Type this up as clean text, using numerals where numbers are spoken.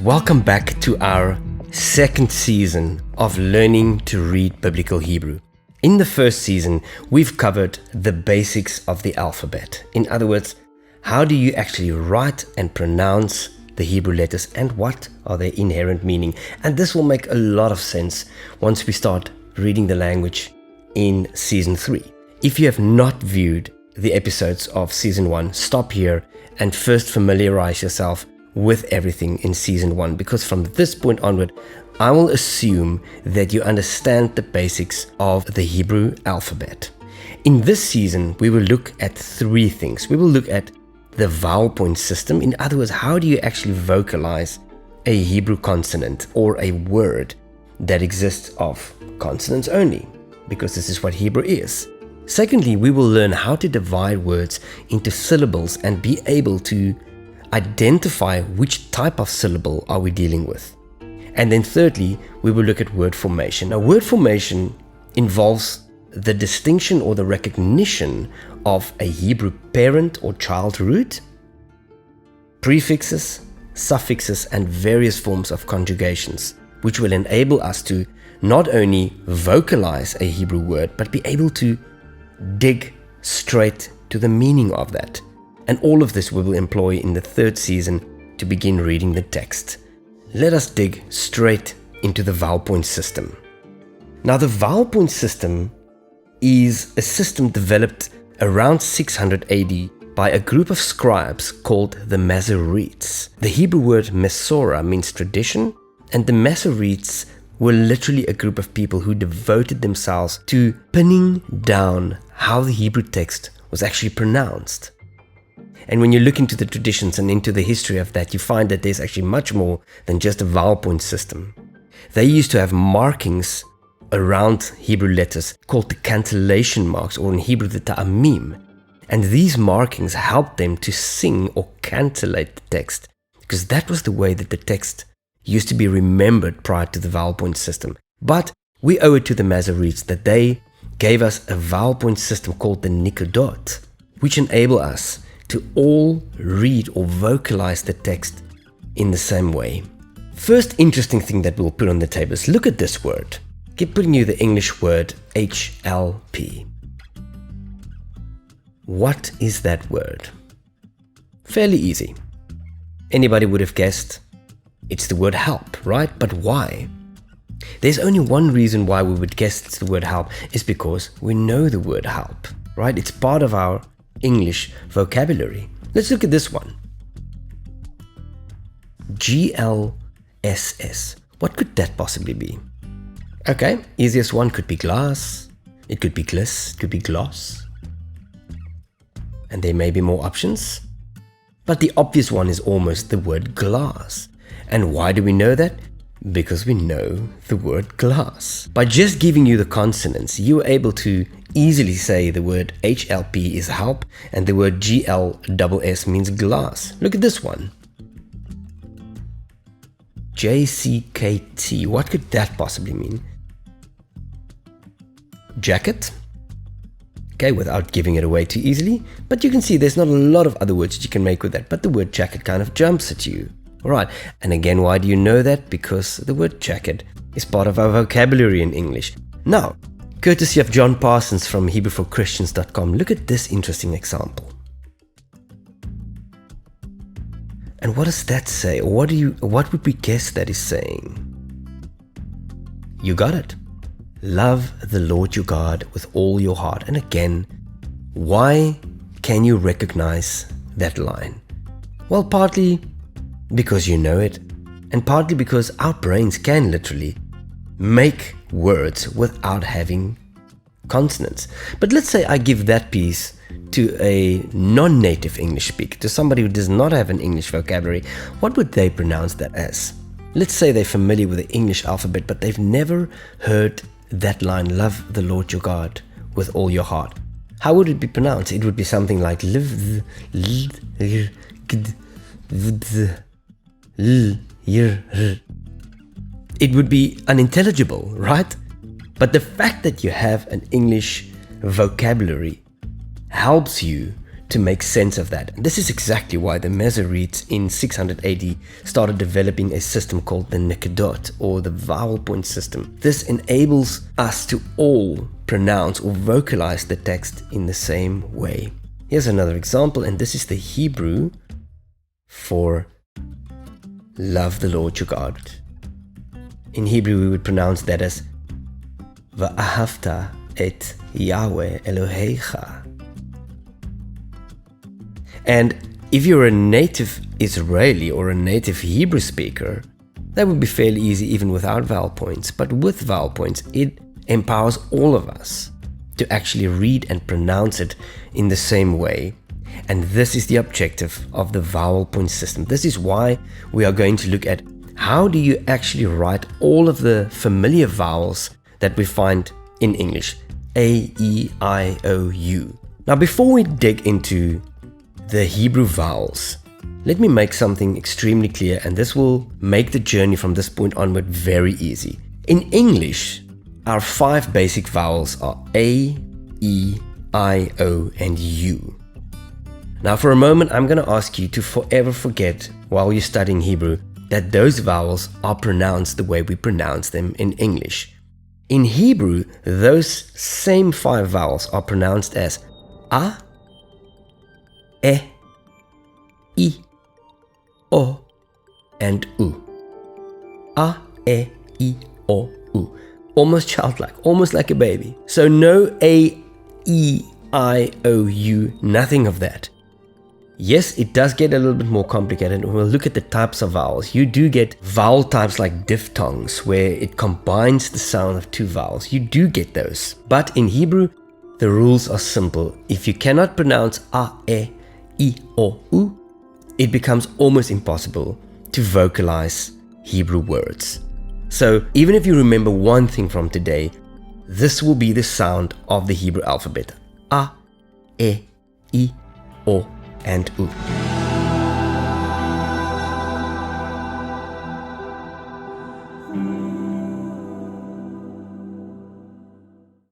welcome back to our second season of learning to read Biblical Hebrew. In the first season, we've covered the basics of the alphabet. In other words, how do you actually write and pronounce the Hebrew letters and what are their inherent meaning? And this will make a lot of sense once we start reading the language in season 3. If you have not viewed the episodes of season 1, stop here and first familiarize yourself with everything in season 1, because from this point onward, I will assume that you understand the basics of the Hebrew alphabet. In this season, we will look at 3 things. We will look at the vowel point system. In other words, how do you actually vocalize a Hebrew consonant or a word that exists of consonants only, because this is what Hebrew is. Secondly, we will learn how to divide words into syllables and be able to identify which type of syllable are we dealing with. And then thirdly, we will look at word formation. Now, word formation involves the distinction or the recognition of a Hebrew parent or child root, prefixes, suffixes, and various forms of conjugations, which will enable us to not only vocalize a Hebrew word, but be able to dig straight to the meaning of that. And all of this we will employ in the third season to begin reading the text. Let us dig straight into the vowel point system. Now, the vowel point system is a system developed around 600 AD by a group of scribes called the Masoretes. The Hebrew word Mesorah means tradition, and the Masoretes were literally a group of people who devoted themselves to pinning down how the Hebrew text was actually pronounced. And when you look into the traditions and into the history of that, you find that there's actually much more than just a vowel point system. They used to have markings around Hebrew letters called the cantillation marks, or in Hebrew the ta'amim. And these markings helped them to sing or cantillate the text, because that was the way that the text used to be remembered prior to the vowel point system. But we owe it to the Masoretes that they gave us a vowel point system called the Nikodot, which enable us to all read or vocalize the text in the same way. First interesting thing that we'll put on the table is look at this word. Keep putting you the English word HLP. What is that word? Fairly easy. Anybody would have guessed it's the word help, right? But why? There's only one reason why we would guess it's the word help, is because we know the word help, right? It's part of our English vocabulary. Let's look at this one. GLSS. What could that possibly be? Okay, easiest one could be glass, it could be gliss, it could be gloss. And there may be more options. But the obvious one is almost the word glass. And why do we know that? Because we know the word glass. By just giving you the consonants, you are able to easily say the word HLP is help and the word GLSS means glass. Look at this one. JCKT. What could that possibly mean? Jacket. Okay, without giving it away too easily. But you can see there's not a lot of other words that you can make with that, but the word jacket kind of jumps at you. Alright, and again, why do you know that? Because the word jacket is part of our vocabulary in English. Now, courtesy of John Parsons from HebrewForChristians.com, look at this interesting example. And what does that say? Or what would we guess that is saying? You got it. Love the Lord your God with all your heart. And again, why can you recognize that line? Well, partly because you know it, and partly because our brains can literally make words without having consonants. But let's say I give that piece to a non-native English speaker, to somebody who does not have an English vocabulary. What would they pronounce that as? Let's say they're familiar with the English alphabet, but they've never heard that line, love the Lord your God with all your heart. How would it be pronounced? It would be something like live. It would be unintelligible, right? But the fact that you have an English vocabulary helps you to make sense of that. And this is exactly why the Masoretes in 600 AD started developing a system called the Nikadot, or the vowel point system. This enables us to all pronounce or vocalize the text in the same way. Here's another example, and this is the Hebrew for love the Lord your God. In Hebrew, we would pronounce that as Va'ahavta et Yahweh Elohecha. And if you're a native Israeli or a native Hebrew speaker, that would be fairly easy even without vowel points. But with vowel points, it empowers all of us to actually read and pronounce it in the same way. And this is the objective of the vowel point system. This is why we are going to look at how do you actually write all of the familiar vowels that we find in English. A, E, I, O, U. Now, before we dig into the Hebrew vowels, let me make something extremely clear, and this will make the journey from this point onward very easy. In English, our 5 basic vowels are A, E, I, O, and U. Now, for a moment, I'm going to ask you to forever forget, while you're studying Hebrew, that those vowels are pronounced the way we pronounce them in English. In Hebrew, those same 5 vowels are pronounced as A, E, I, O, and U. A, E, I, O, U. Almost childlike, almost like a baby. So no A, E, I, O, U, nothing of that. Yes, it does get a little bit more complicated. When we'll look at the types of vowels, you do get vowel types like diphthongs, where it combines the sound of 2 vowels. You do get those. But in Hebrew, the rules are simple. If you cannot pronounce A, E, I, O, U, it becomes almost impossible to vocalize Hebrew words. So even if you remember one thing from today, this will be the sound of the Hebrew alphabet. A, E, I, O, and U.